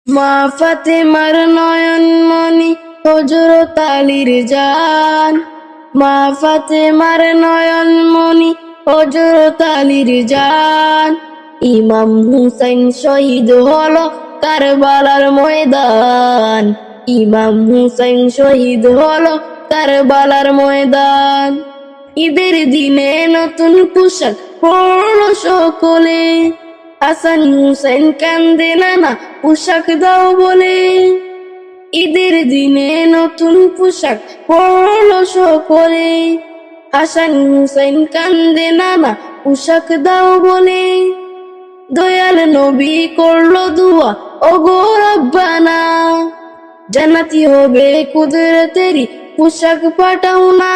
মা ফাতেমার নয়ন মনি হযরত আলীর জান, মা ফাতেমার নয়ন মনি হযরত আলীর জান। ইমাম হুসাইন শহীদ হলো কারবালার ময়দান, ইমাম হুসাইন শহীদ হলো কারবালার ময়দান। ঈদের দিনে নতুন পোশাক পরলো সকলে, হাসান হুসাইন কান্দে নানা পোশাক দাও বলে। ঈদের দিনে নতুন পোশাক পরলো সকলে, হাসান হুসাইন কান্দে নানা পোশাক দাও বলে। দয়াল নবী করলো দুয়া ওগো রব্বানা, জান্নাতি হবে কুদরতেরি পোশাক পাঠাও না।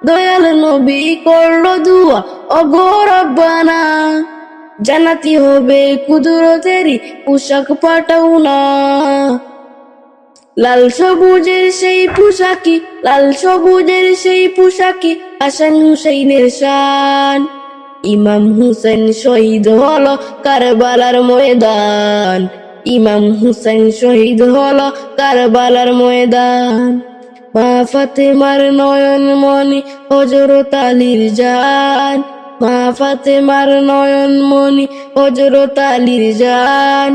দয়াল নবী করলো দুয়া ওগো রব্বানা, জান্নাতি হবে কুদরতেরি পোশাক পাঠাও না। লাল সবুজের সেই পোশাকি, লাল সবুজের সেই পোশাকি হাসান হুসাইনের শান। ইমাম হুসাইন শহীদ হলো কারবালার ময়দান, ইমাম হুসাইন শহীদ হলো কারবালার ময়দান। মা ফাতেমার নয়ন মনি হযরত আলীর জান, মা ফাতেমার নয়ন মনি হযরত আলীর জান।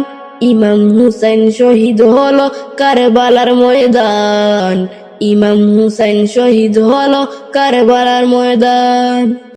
ইমাম হুসাইন শহীদ হলো কারবালার ময়দান, ইমাম হুসাইন শহীদ হলো কারবালার ময়দান।